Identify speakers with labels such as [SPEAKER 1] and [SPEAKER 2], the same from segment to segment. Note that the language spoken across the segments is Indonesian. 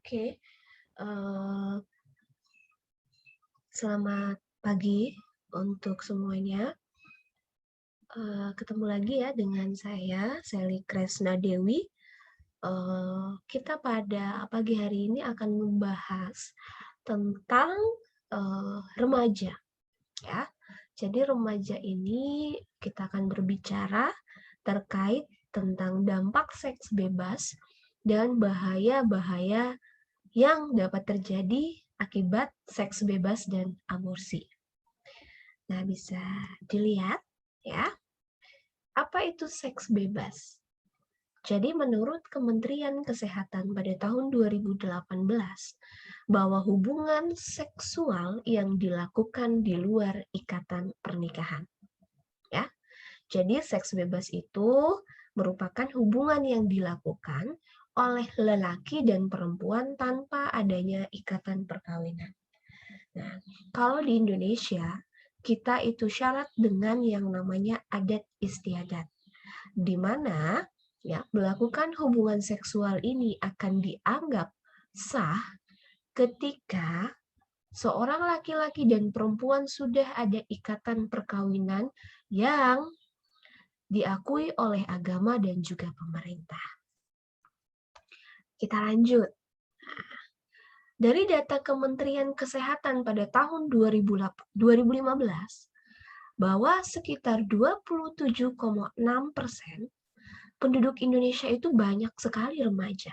[SPEAKER 1] Oke, eh, selamat pagi untuk semuanya. Ketemu lagi ya dengan saya, Sally Kresna Dewi. Kita pada pagi hari ini akan membahas tentang remaja, ya. Jadi remaja ini kita akan berbicara terkait tentang dampak seks bebas dan bahaya-bahaya yang dapat terjadi akibat seks bebas dan aborsi. Nah, bisa dilihat ya, apa itu seks bebas? Jadi menurut Kementerian Kesehatan pada tahun 2018, bahwa hubungan seksual yang dilakukan di luar ikatan pernikahan. Ya. Jadi seks bebas itu merupakan hubungan yang dilakukan oleh lelaki dan perempuan tanpa adanya ikatan perkawinan. Nah, kalau di Indonesia, kita itu syarat dengan yang namanya adat istiadat, di mana ya melakukan hubungan seksual ini akan dianggap sah ketika seorang laki-laki dan perempuan sudah ada ikatan perkawinan yang diakui oleh agama dan juga pemerintah. Kita lanjut. Dari data Kementerian Kesehatan pada tahun 2015, bahwa sekitar 27,6% penduduk Indonesia itu banyak sekali remaja.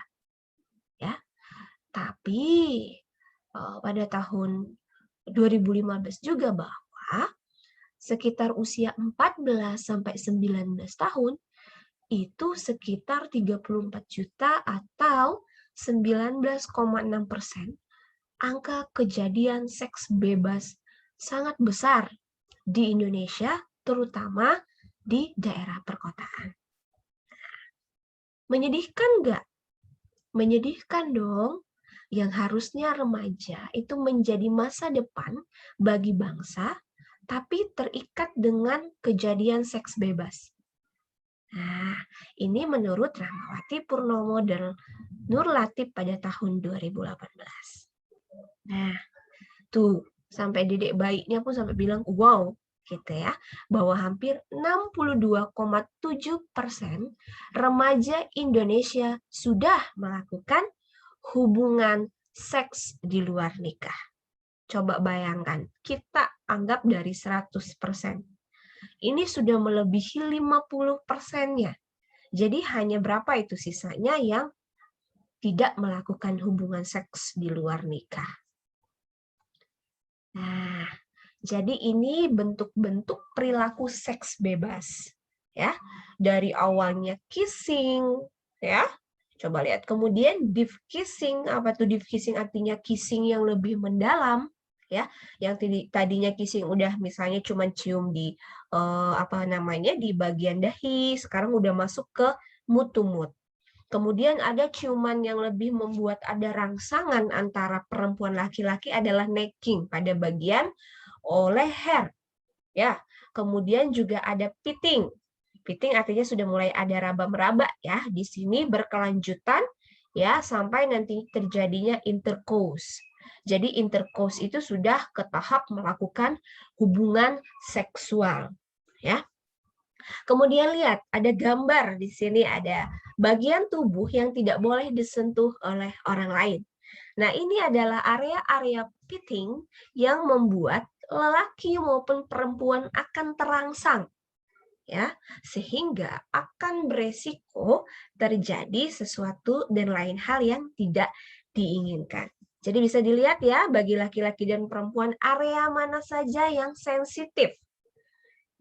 [SPEAKER 1] Ya. Tapi pada tahun 2015 juga bahwa sekitar usia 14 sampai 19 tahun itu sekitar 34 juta atau 19,6%. Angka kejadian seks bebas sangat besar di Indonesia, terutama di daerah perkotaan. Menyedihkan nggak? Menyedihkan dong. Yang harusnya remaja itu menjadi masa depan bagi bangsa, tapi terikat dengan kejadian seks bebas. Nah, ini menurut Rahmawati Purnomo dan Nur Latif pada tahun 2018. Nah, tuh, sampai dedek baiknya pun sampai bilang, wow, gitu ya, bahwa hampir 62,7% remaja Indonesia sudah melakukan hubungan seks di luar nikah. Coba bayangkan, kita anggap dari 100%. Ini sudah melebihi 50%-nya. Jadi hanya berapa itu sisanya yang tidak melakukan hubungan seks di luar nikah. Nah, jadi ini bentuk-bentuk perilaku seks bebas. Ya, dari awalnya kissing, ya. Coba lihat. Kemudian deep kissing, apa tuh deep kissing? Artinya kissing yang lebih mendalam, ya. Yang tadinya kissing udah misalnya cuma cium di di bagian dahi, sekarang udah masuk ke mood to mood. Kemudian ada ciuman yang lebih membuat ada rangsangan antara perempuan laki-laki adalah necking pada bagian leher. Ya. Kemudian juga ada pitting. Pitting artinya sudah mulai ada raba-meraba ya. Di sini berkelanjutan ya sampai nanti terjadinya intercourse. Jadi intercourse itu sudah ke tahap melakukan hubungan seksual ya. Kemudian lihat ada gambar di sini, ada bagian tubuh yang tidak boleh disentuh oleh orang lain. Nah, ini adalah area-area pitting yang membuat lelaki maupun perempuan akan terangsang ya, sehingga akan beresiko terjadi sesuatu dan lain hal yang tidak diinginkan. Jadi bisa dilihat ya, bagi laki-laki dan perempuan area mana saja yang sensitif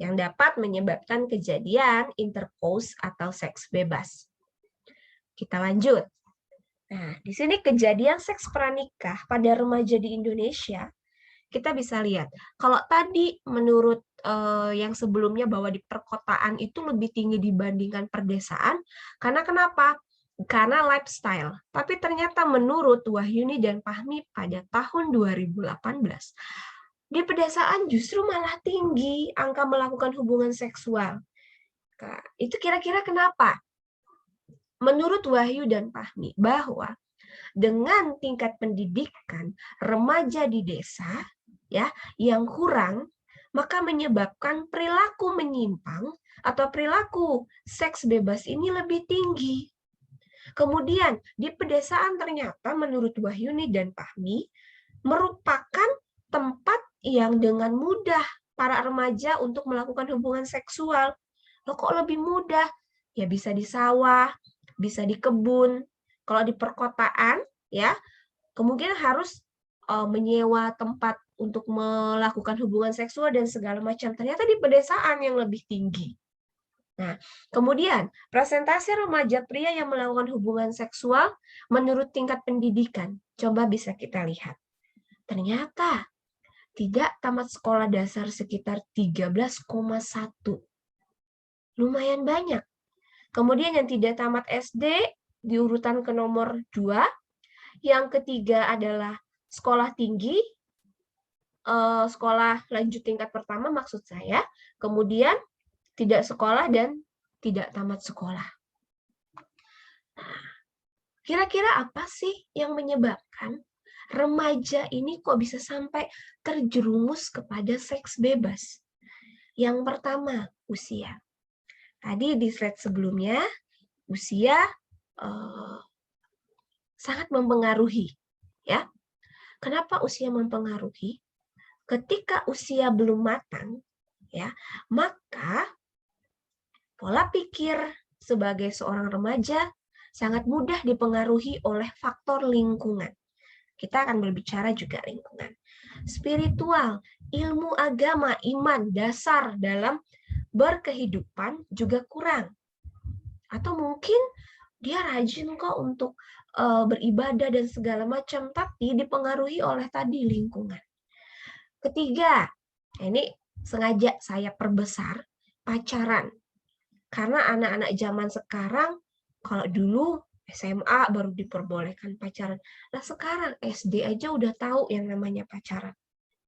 [SPEAKER 1] yang dapat menyebabkan kejadian intercourse atau seks bebas. Kita lanjut. Nah, di sini kejadian seks pranikah pada remaja di Indonesia, kita bisa lihat. Kalau tadi menurut yang sebelumnya bahwa di perkotaan itu lebih tinggi dibandingkan perdesaan, karena kenapa? Karena lifestyle. Tapi ternyata menurut Wahyuni dan Fahmi pada tahun 2018, di pedesaan justru malah tinggi angka melakukan hubungan seksual. Itu kira-kira kenapa? Menurut Wahyu dan Fahmi, bahwa Dengan tingkat pendidikan remaja di desa ya yang kurang, maka menyebabkan perilaku menyimpang atau perilaku seks bebas ini lebih tinggi. Kemudian di pedesaan ternyata menurut Wahyuni dan Fahmi merupakan tempat yang dengan mudah para remaja untuk melakukan hubungan seksual. Loh, kok lebih mudah? Ya bisa di sawah, bisa di kebun. Kalau di perkotaan ya kemungkinan harus menyewa tempat untuk melakukan hubungan seksual dan segala macam. Ternyata di pedesaan yang lebih tinggi. Nah, kemudian presentasi remaja pria yang melakukan hubungan seksual menurut tingkat pendidikan. Coba bisa kita lihat. Ternyata tidak tamat sekolah dasar sekitar 13,1. Lumayan banyak. Kemudian yang tidak tamat SD di urutan ke nomor 2. Yang ketiga adalah sekolah tinggi, sekolah lanjut tingkat pertama maksud saya. Kemudian tidak sekolah dan tidak tamat sekolah. Kira-kira apa sih yang menyebabkan remaja ini kok bisa sampai terjerumus kepada seks bebas? Yang pertama, usia. Tadi di slide sebelumnya, usia sangat mempengaruhi. Ya, kenapa usia mempengaruhi? Ketika usia belum matang, ya, maka pola pikir sebagai seorang remaja sangat mudah dipengaruhi oleh faktor lingkungan. Kita akan berbicara juga lingkungan. Spiritual, ilmu agama, iman, dasar dalam berkehidupan juga kurang. Atau mungkin dia rajin kok untuk beribadah dan segala macam, tapi dipengaruhi oleh tadi lingkungan. Ketiga, ini sengaja saya perbesar, pacaran. Karena anak-anak zaman sekarang, kalau dulu SMA baru diperbolehkan pacaran. Nah sekarang SD aja udah tahu yang namanya pacaran.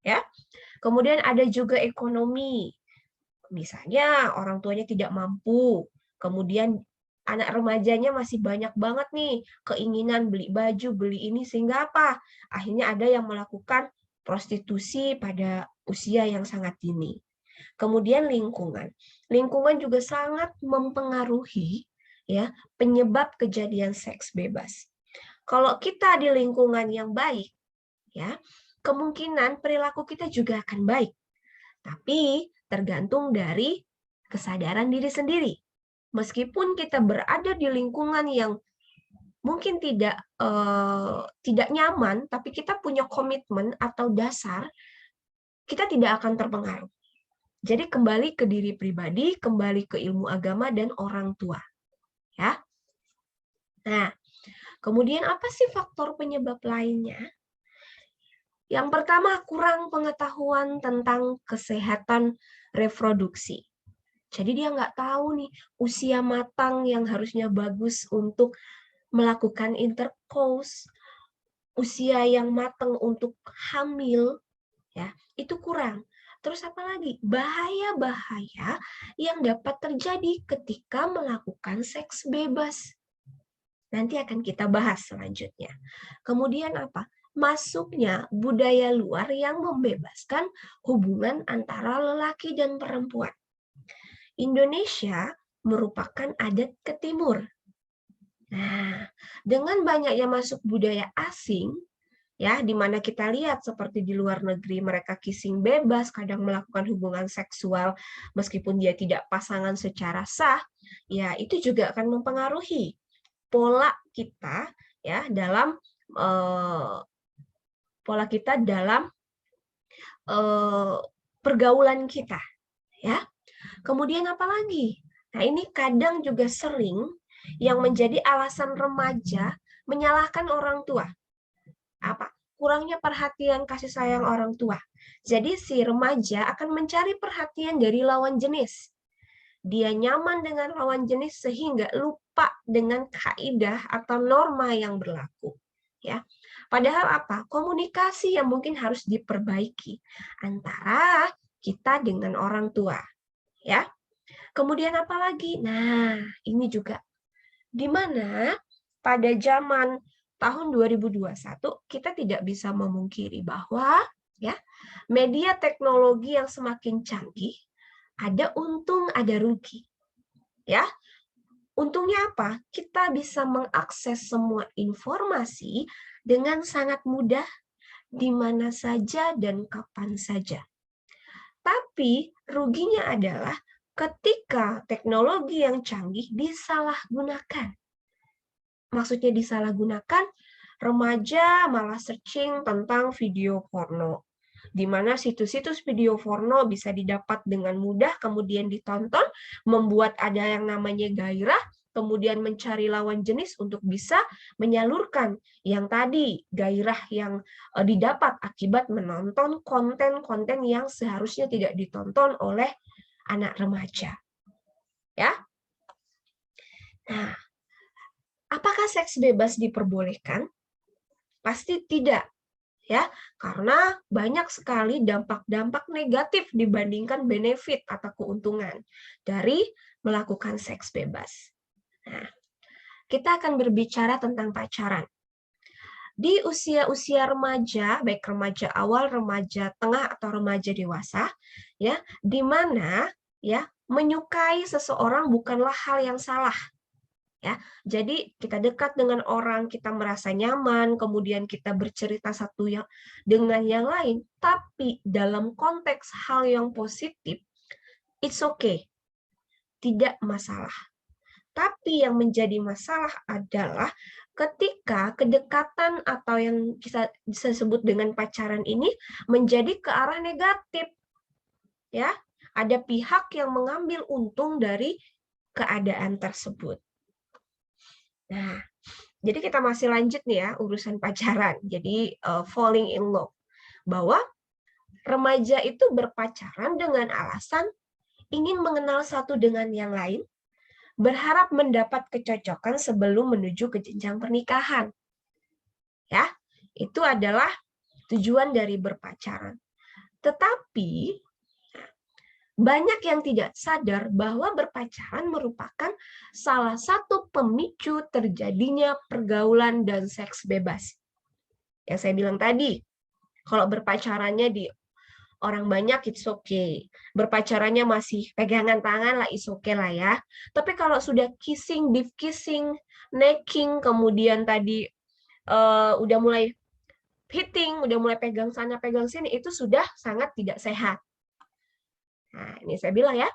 [SPEAKER 1] Ya. Kemudian ada juga ekonomi. Misalnya orang tuanya tidak mampu. Kemudian anak remajanya masih banyak banget nih keinginan beli baju, beli ini, sehingga apa? Akhirnya ada yang melakukan prostitusi pada usia yang sangat dini. Kemudian lingkungan. Lingkungan juga sangat mempengaruhi ya penyebab kejadian seks bebas. Kalau kita di lingkungan yang baik, ya kemungkinan perilaku kita juga akan baik. Tapi tergantung dari kesadaran diri sendiri. Meskipun kita berada di lingkungan yang mungkin tidak nyaman, tapi kita punya komitmen atau dasar, kita tidak akan terpengaruh. Jadi kembali ke diri pribadi, kembali ke ilmu agama dan orang tua. Ya. Nah, kemudian apa sih faktor penyebab lainnya? Yang pertama, kurang pengetahuan tentang kesehatan reproduksi. Jadi dia nggak tahu nih usia matang yang harusnya bagus untuk melakukan intercourse, usia yang matang untuk hamil, ya itu kurang. Terus apa lagi? Bahaya-bahaya yang dapat terjadi ketika melakukan seks bebas. Nanti akan kita bahas selanjutnya. Kemudian apa? Masuknya budaya luar yang membebaskan hubungan antara lelaki dan perempuan. Indonesia merupakan adat ke timur. Nah, dengan banyaknya masuk budaya asing, ya di mana kita lihat seperti di luar negeri mereka kissing bebas, kadang melakukan hubungan seksual meskipun dia tidak pasangan secara sah, ya itu juga akan mempengaruhi pola kita ya dalam pergaulan kita, ya. Kemudian apa lagi? Nah, ini kadang juga sering yang menjadi alasan remaja menyalahkan orang tua. Apa? Kurangnya perhatian kasih sayang orang tua. Jadi si remaja akan mencari perhatian dari lawan jenis. Dia nyaman dengan lawan jenis sehingga lupa dengan kaidah atau norma yang berlaku. Ya. Padahal apa? Komunikasi yang mungkin harus diperbaiki antara kita dengan orang tua. Ya. Kemudian apa lagi? Nah, ini juga di mana pada zaman tahun 2021 kita tidak bisa memungkiri bahwa ya media teknologi yang semakin canggih ada untung ada rugi. Ya. Untungnya apa? Kita bisa mengakses semua informasi dengan sangat mudah di mana saja dan kapan saja. Tapi ruginya adalah ketika teknologi yang canggih disalahgunakan. Maksudnya disalahgunakan, remaja malah searching tentang video porno, di mana situs-situs video porno bisa didapat dengan mudah, kemudian ditonton, membuat ada yang namanya gairah, kemudian mencari lawan jenis untuk bisa menyalurkan yang tadi, gairah yang didapat akibat menonton konten-konten yang seharusnya tidak ditonton oleh anak remaja. Ya. Nah, apakah seks bebas diperbolehkan? Pasti tidak. Ya, karena banyak sekali dampak-dampak negatif dibandingkan benefit atau keuntungan dari melakukan seks bebas. Nah, kita akan berbicara tentang pacaran. Di usia-usia remaja, baik remaja awal, remaja tengah atau remaja dewasa, ya, di mana ya menyukai seseorang bukanlah hal yang salah. Ya, jadi kita dekat dengan orang, kita merasa nyaman, kemudian kita bercerita satu yang dengan yang lain, tapi dalam konteks hal yang positif, it's okay, tidak masalah. Tapi yang menjadi masalah adalah ketika kedekatan atau yang kita bisa sebut dengan pacaran ini menjadi ke arah negatif. Ya, ada pihak yang mengambil untung dari keadaan tersebut. Nah, jadi kita masih lanjut nih ya urusan pacaran. Jadi falling in love. Bahwa remaja itu berpacaran dengan alasan ingin mengenal satu dengan yang lain, berharap mendapat kecocokan sebelum menuju ke jenjang pernikahan. Ya, itu adalah tujuan dari berpacaran. Tetapi banyak yang tidak sadar bahwa berpacaran merupakan salah satu pemicu terjadinya pergaulan dan seks bebas. Yang saya bilang tadi, kalau berpacarannya di orang banyak, it's okay. Berpacarannya masih pegangan tangan lah, it's okay lah ya. Tapi kalau sudah kissing, deep kissing, necking, kemudian tadi udah mulai hitting, udah mulai pegang sana, pegang sini, itu sudah sangat tidak sehat. Nah, ini saya bilang ya,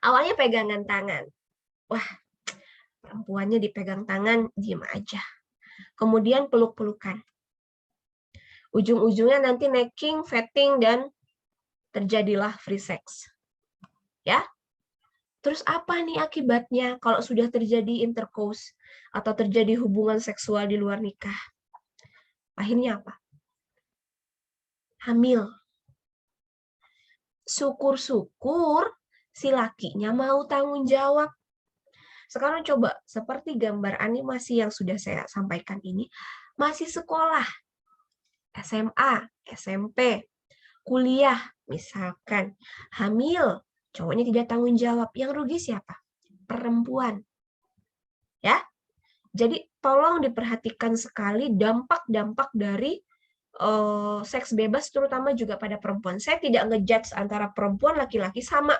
[SPEAKER 1] awalnya pegangan tangan. Wah, perempuannya dipegang tangan, diem aja. Kemudian peluk-pelukan. Ujung-ujungnya nanti necking, fatting, dan terjadilah free sex. Ya. Terus apa nih akibatnya kalau sudah terjadi intercourse atau terjadi hubungan seksual di luar nikah? Akhirnya apa? Hamil. Syukur-syukur si lakinya mau tanggung jawab. Sekarang coba, seperti gambar animasi yang sudah saya sampaikan ini, masih sekolah, SMA, SMP, kuliah, misalkan, hamil, cowoknya tidak tanggung jawab. Yang rugi siapa? Perempuan. Ya, jadi tolong diperhatikan sekali dampak-dampak dari seks bebas, terutama juga pada perempuan. Saya tidak ngejudge antara perempuan, laki-laki sama.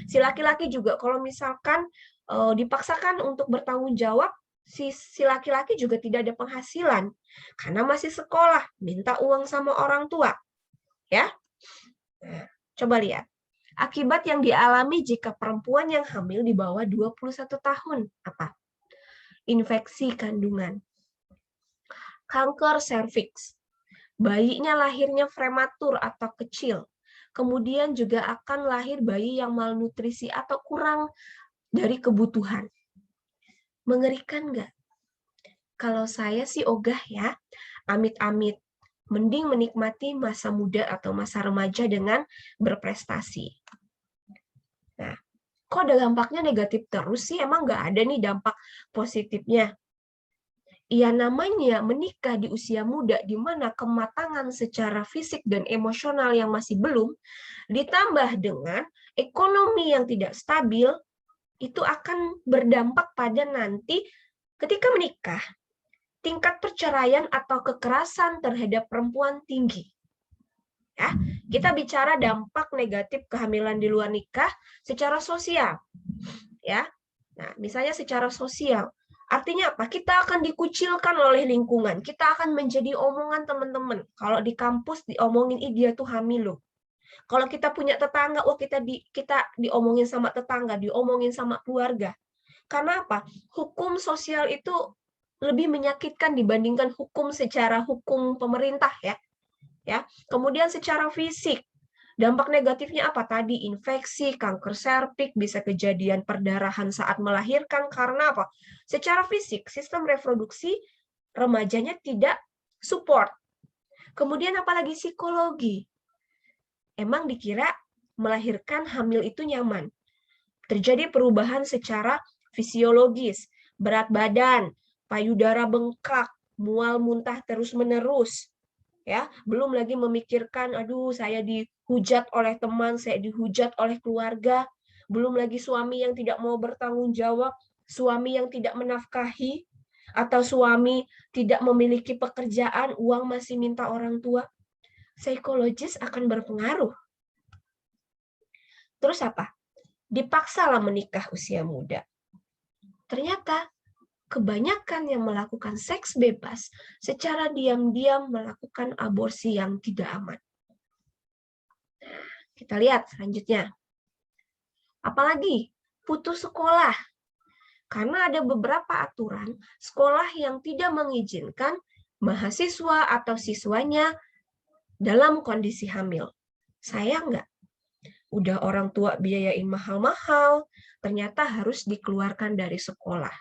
[SPEAKER 1] Si laki-laki juga kalau misalkan dipaksakan untuk bertanggung jawab, si laki-laki juga tidak ada penghasilan karena masih sekolah, minta uang sama orang tua. Ya. Nah, coba lihat. Akibat yang dialami jika perempuan yang hamil di bawah 21 tahun. Apa? Infeksi kandungan. Kanker serviks. Bayinya lahirnya prematur atau kecil. Kemudian juga akan lahir bayi yang malnutrisi atau kurang dari kebutuhan. Mengerikan nggak? Kalau saya sih ogah ya, amit-amit. Mending menikmati masa muda atau masa remaja dengan berprestasi. Nah, kok ada dampaknya negatif terus sih? Emang nggak ada nih dampak positifnya? Ya namanya menikah di usia muda di mana kematangan secara fisik dan emosional yang masih belum, ditambah dengan ekonomi yang tidak stabil, itu akan berdampak pada nanti ketika menikah, tingkat perceraian atau kekerasan terhadap perempuan tinggi. Ya, kita bicara dampak negatif kehamilan di luar nikah secara sosial. Ya. Nah, misalnya secara sosial, artinya apa? Kita akan dikucilkan oleh lingkungan. Kita akan menjadi omongan teman-teman. Kalau di kampus diomongin, ih dia tuh hamil loh. Kalau kita punya tetangga, oh kita diomongin sama tetangga, diomongin sama keluarga. Karena apa? Hukum sosial itu lebih menyakitkan dibandingkan hukum pemerintah ya. Ya. Kemudian secara fisik, dampak negatifnya apa tadi? Infeksi, kanker serviks, bisa kejadian perdarahan saat melahirkan karena apa? Secara fisik, sistem reproduksi remajanya tidak support. Kemudian apalagi psikologi. Emang dikira melahirkan hamil itu nyaman. Terjadi perubahan secara fisiologis, berat badan, payudara bengkak, mual muntah terus-menerus. Ya, belum lagi memikirkan aduh saya dihujat oleh teman, saya dihujat oleh keluarga, belum lagi suami yang tidak mau bertanggung jawab, suami yang tidak menafkahi, atau suami tidak memiliki pekerjaan, uang masih minta orang tua. Psikologis akan berpengaruh. Terus apa? Dipaksalah menikah usia muda. Ternyata kebanyakan yang melakukan seks bebas secara diam-diam melakukan aborsi yang tidak aman. Kita lihat selanjutnya. Apalagi putus sekolah. Karena ada beberapa aturan sekolah yang tidak mengizinkan mahasiswa atau siswanya dalam kondisi hamil. Sayang nggak? Udah orang tua biayain mahal-mahal, ternyata harus dikeluarkan dari sekolah.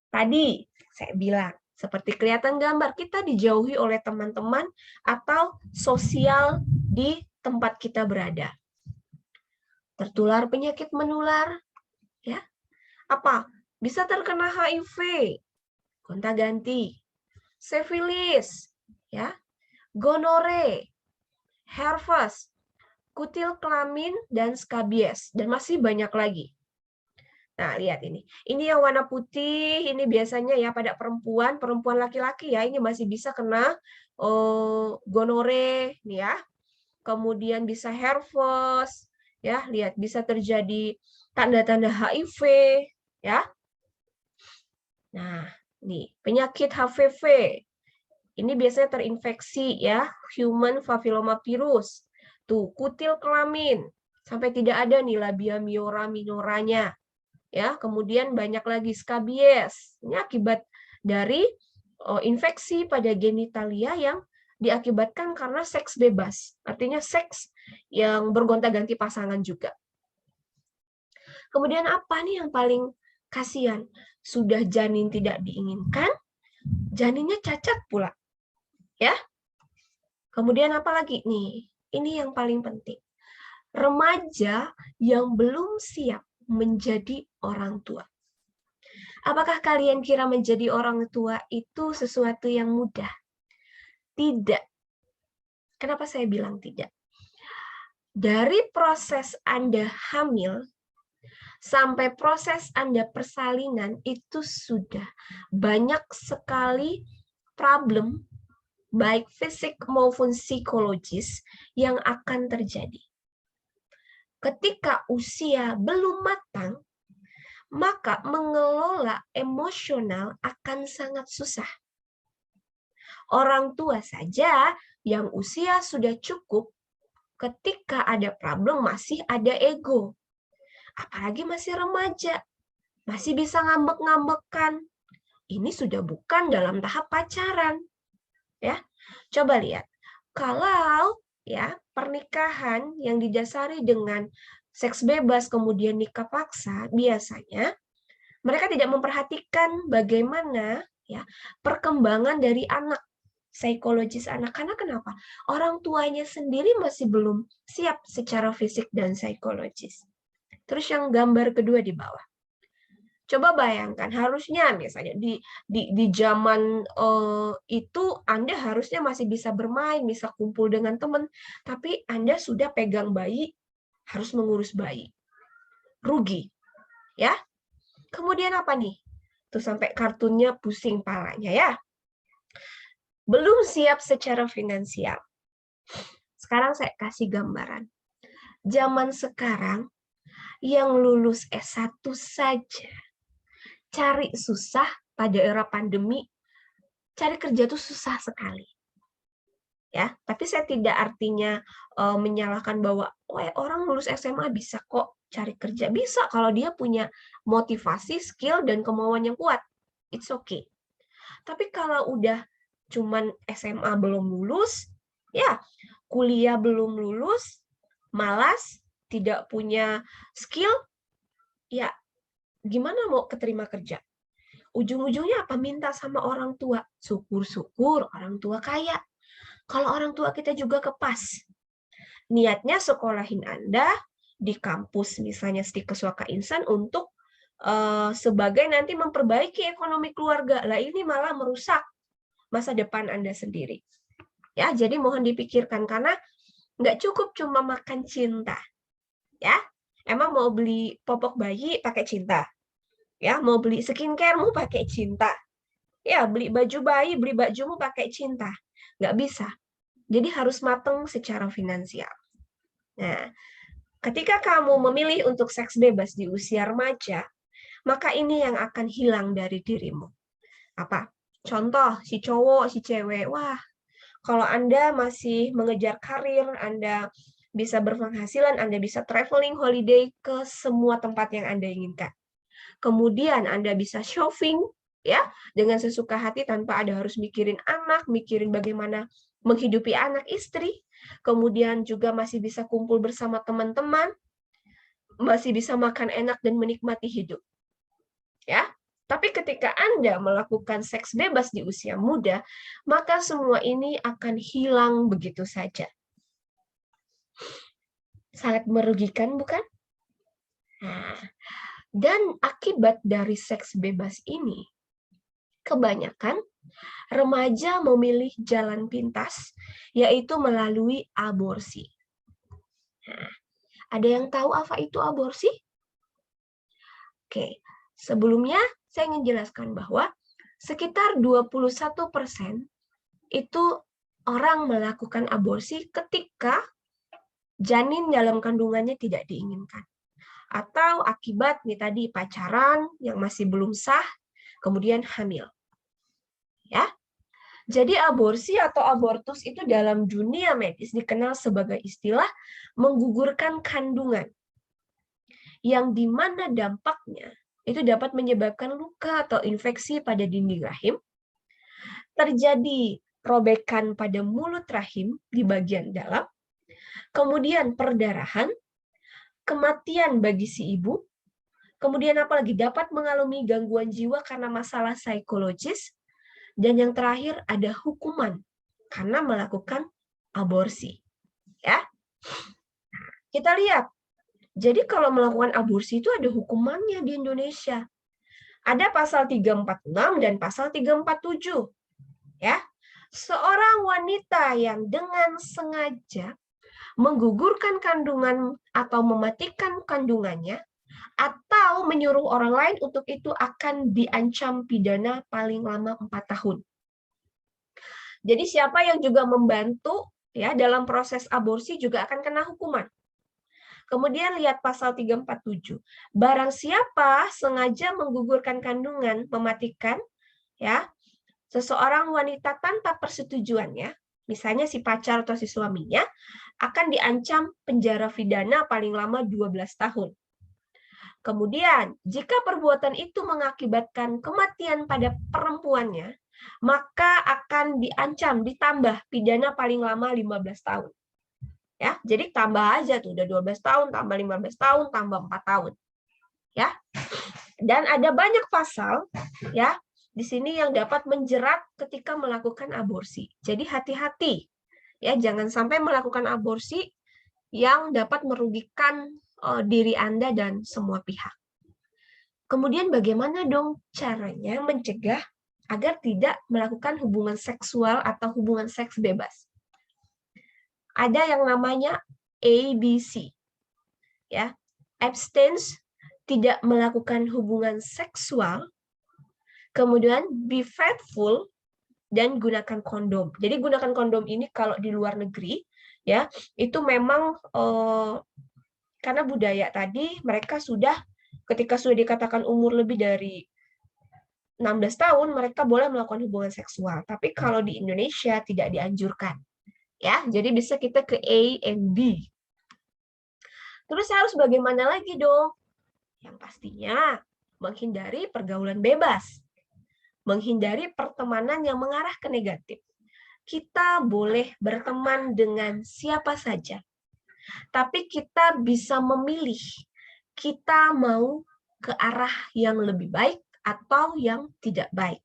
[SPEAKER 1] Tadi saya bilang, seperti kelihatan gambar, kita dijauhi oleh teman-teman atau sosial di tempat kita berada. Tertular penyakit menular, ya. Apa? Bisa terkena HIV, gonta-ganti, sifilis, ya, gonore, herpes, kutil kelamin, dan skabies, dan masih banyak lagi. Nah, lihat ini. Ini yang warna putih, ini biasanya ya pada perempuan laki-laki ya, ini masih bisa kena gonore nih ya. Kemudian bisa herpes, ya, lihat bisa terjadi tanda-tanda HIV ya. Nah, nih, penyakit HPV. Ini biasanya terinfeksi ya, human papillomavirus. Tuh, kutil kelamin. Sampai tidak ada nih labia minoranya. Ya, kemudian banyak lagi skabies. Ini akibat dari infeksi pada genitalia yang diakibatkan karena seks bebas. Artinya seks yang bergonta-ganti pasangan juga. Kemudian apa nih yang paling kasihan? Sudah janin tidak diinginkan, janinnya cacat pula. Ya. Kemudian apa lagi nih? Ini yang paling penting. Remaja yang belum siap menjadi orang tua. Apakah kalian kira menjadi orang tua itu sesuatu yang mudah? Tidak. Kenapa saya bilang tidak? Dari proses Anda hamil sampai proses Anda persalinan itu sudah banyak sekali problem baik fisik maupun psikologis yang akan terjadi. Ketika usia belum matang, maka mengelola emosional akan sangat susah. Orang tua saja yang usia sudah cukup, ketika ada problem masih ada ego. Apalagi masih remaja, masih bisa ngambek-ngambekan. Ini sudah bukan dalam tahap pacaran. Ya, coba lihat. Kalau ya pernikahan yang didasari dengan seks bebas kemudian nikah paksa, biasanya mereka tidak memperhatikan bagaimana ya perkembangan dari anak, psikologis anak. Karena kenapa? Orang tuanya sendiri masih belum siap secara fisik dan psikologis. Terus yang gambar kedua di bawah. Coba bayangkan, harusnya misalnya di zaman itu Anda harusnya masih bisa bermain, bisa kumpul dengan teman, tapi Anda sudah pegang bayi, harus mengurus bayi. Rugi. Ya. Kemudian apa nih? Tuh sampai kartunnya pusing palanya ya. Belum siap secara finansial. Sekarang saya kasih gambaran. Zaman sekarang yang lulus S1 saja cari susah pada era pandemi, cari kerja tuh susah sekali. Ya, tapi saya tidak artinya menyalahkan bahwa orang lulus SMA bisa kok cari kerja. Bisa kalau dia punya motivasi, skill, dan kemauan yang kuat. It's okay. Tapi kalau udah cuman SMA belum lulus, ya kuliah belum lulus, malas, tidak punya skill, ya gimana mau keterima kerja? Ujung-ujungnya apa? Minta sama orang tua. Syukur-syukur orang tua kaya. Kalau orang tua kita juga kepas, niatnya sekolahin Anda di kampus misalnya Stikeswaka Insan untuk sebagai nanti memperbaiki ekonomi keluarga. Lah ini malah merusak masa depan Anda sendiri. Ya, jadi mohon dipikirkan karena nggak cukup cuma makan cinta. Ya, emang mau beli popok bayi pakai cinta. Ya, mau beli skincare mau pakai cinta. Ya, beli baju bayi, beli bajumu pakai cinta. Nggak bisa. Jadi harus matang secara finansial. Nah, ketika kamu memilih untuk seks bebas di usia remaja, maka ini yang akan hilang dari dirimu. Apa? Contoh, si cowok, si cewek, wah, kalau Anda masih mengejar karir, Anda bisa berpenghasilan, Anda bisa traveling, holiday ke semua tempat yang Anda inginkan. Kemudian Anda bisa shopping, ya, dengan sesuka hati tanpa ada harus mikirin anak, mikirin bagaimana menghidupi anak istri, kemudian juga masih bisa kumpul bersama teman-teman, masih bisa makan enak dan menikmati hidup. Ya. Tapi ketika Anda melakukan seks bebas di usia muda, maka semua ini akan hilang begitu saja. Sangat merugikan, bukan? Nah, dan akibat dari seks bebas ini, kebanyakan remaja memilih jalan pintas, yaitu melalui aborsi. Nah, ada yang tahu apa itu aborsi? Oke, sebelumnya saya ingin jelaskan bahwa sekitar 21% itu orang melakukan aborsi ketika janin dalam kandungannya tidak diinginkan. Atau akibat nih tadi pacaran yang masih belum sah, kemudian hamil. Ya. Jadi aborsi atau abortus itu dalam dunia medis dikenal sebagai istilah menggugurkan kandungan. Yang di mana dampaknya itu dapat menyebabkan luka atau infeksi pada dinding rahim, terjadi robekan pada mulut rahim di bagian dalam, kemudian perdarahan, kematian bagi si ibu, kemudian apalagi dapat mengalami gangguan jiwa karena masalah psikologis, dan yang terakhir ada hukuman karena melakukan aborsi. Ya. Kita lihat. Jadi kalau melakukan aborsi itu ada hukumannya di Indonesia. Ada pasal 346 dan pasal 347. Ya. Seorang wanita yang dengan sengaja menggugurkan kandungan atau mematikan kandungannya atau menyuruh orang lain untuk itu akan diancam pidana paling lama 4 tahun. Jadi siapa yang juga membantu ya dalam proses aborsi juga akan kena hukuman. Kemudian lihat pasal 347. Barang siapa sengaja menggugurkan kandungan, mematikan ya seseorang wanita tanpa persetujuannya, misalnya si pacar atau si suaminya, akan diancam penjara pidana paling lama 12 tahun. Kemudian, jika perbuatan itu mengakibatkan kematian pada perempuannya, maka akan diancam, ditambah pidana paling lama 15 tahun. Ya, jadi tambah aja tuh, udah 12 tahun, tambah 15 tahun, tambah 4 tahun. Ya. Dan ada banyak pasal ya di sini yang dapat menjerat ketika melakukan aborsi. Jadi hati-hati. Ya, jangan sampai melakukan aborsi yang dapat merugikan diri Anda dan semua pihak. Kemudian bagaimana dong caranya mencegah agar tidak melakukan hubungan seksual atau hubungan seks bebas? Ada yang namanya ABC. Ya, abstain, tidak melakukan hubungan seksual, Kemudian be faithful dan gunakan kondom. Jadi gunakan kondom ini kalau di luar negeri ya, itu memang karena budaya tadi mereka sudah ketika sudah dikatakan umur lebih dari 16 tahun mereka boleh melakukan hubungan seksual. Tapi kalau di Indonesia tidak dianjurkan. Ya, jadi bisa kita ke A and B. Terus harus bagaimana lagi dong? Yang pastinya menghindari pergaulan bebas. Menghindari pertemanan yang mengarah ke negatif. Kita boleh berteman dengan siapa saja. Tapi kita bisa memilih. Kita mau ke arah yang lebih baik atau yang tidak baik.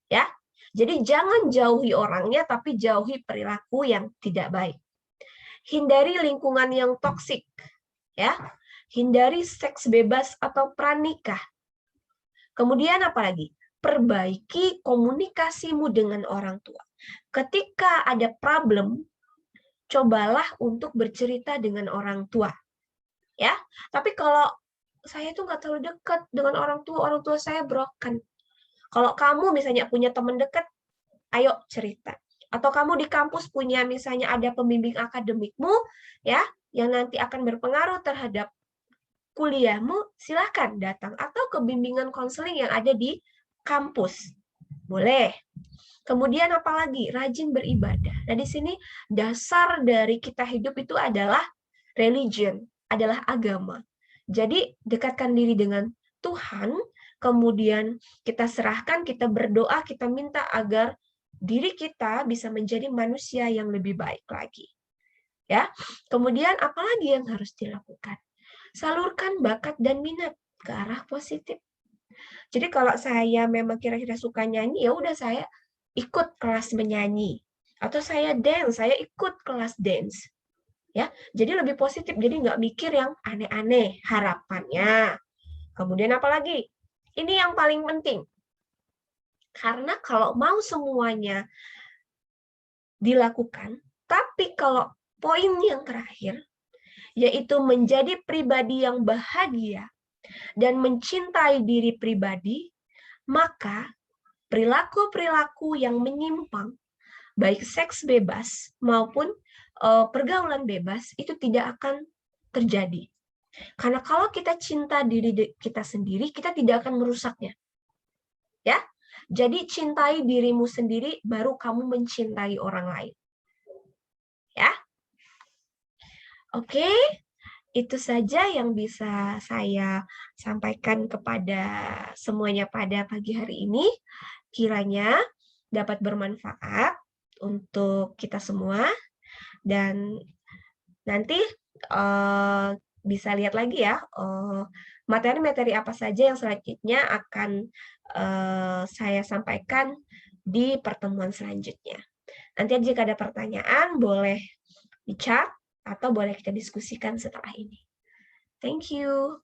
[SPEAKER 1] Ya. Jadi jangan jauhi orangnya tapi jauhi perilaku yang tidak baik. Hindari lingkungan yang toksik. Ya. Hindari seks bebas atau pranikah. Kemudian apa lagi? Perbaiki komunikasimu dengan orang tua. Ketika ada problem, cobalah untuk bercerita dengan orang tua. Ya, tapi kalau saya itu nggak terlalu dekat dengan orang tua saya broken. Kalau kamu misalnya punya teman dekat, ayo cerita. Atau kamu di kampus punya misalnya ada pembimbing akademikmu, ya, yang nanti akan berpengaruh terhadap kuliahmu, silahkan datang. Atau ke bimbingan konseling yang ada di kampus. Boleh. Kemudian apalagi? Rajin beribadah. Nah, di sini dasar dari kita hidup itu adalah religion, adalah agama. Jadi, dekatkan diri dengan Tuhan, kemudian kita serahkan, kita berdoa, kita minta agar diri kita bisa menjadi manusia yang lebih baik lagi. Ya. Kemudian apalagi yang harus dilakukan? Salurkan bakat dan minat ke arah positif. Jadi kalau saya memang kira-kira suka nyanyi, ya udah saya ikut kelas menyanyi. Atau saya dance, saya ikut kelas dance. Ya, jadi lebih positif, jadi nggak mikir yang aneh-aneh harapannya. Kemudian apa lagi? Ini yang paling penting. Karena kalau mau semuanya dilakukan, tapi kalau poin yang terakhir, yaitu menjadi pribadi yang bahagia dan mencintai diri pribadi, maka perilaku-perilaku yang menyimpang, baik seks bebas maupun pergaulan bebas, itu tidak akan terjadi. Karena kalau kita cinta diri kita sendiri, kita tidak akan merusaknya. Ya, jadi cintai dirimu sendiri, baru kamu mencintai orang lain. Ya, oke. Itu saja yang bisa saya sampaikan kepada semuanya pada pagi hari ini. Kiranya dapat bermanfaat untuk kita semua. Dan nanti bisa lihat lagi ya, materi-materi apa saja yang selanjutnya akan saya sampaikan di pertemuan selanjutnya. Nanti jika ada pertanyaan, boleh di chat atau boleh kita diskusikan setelah ini. Thank you.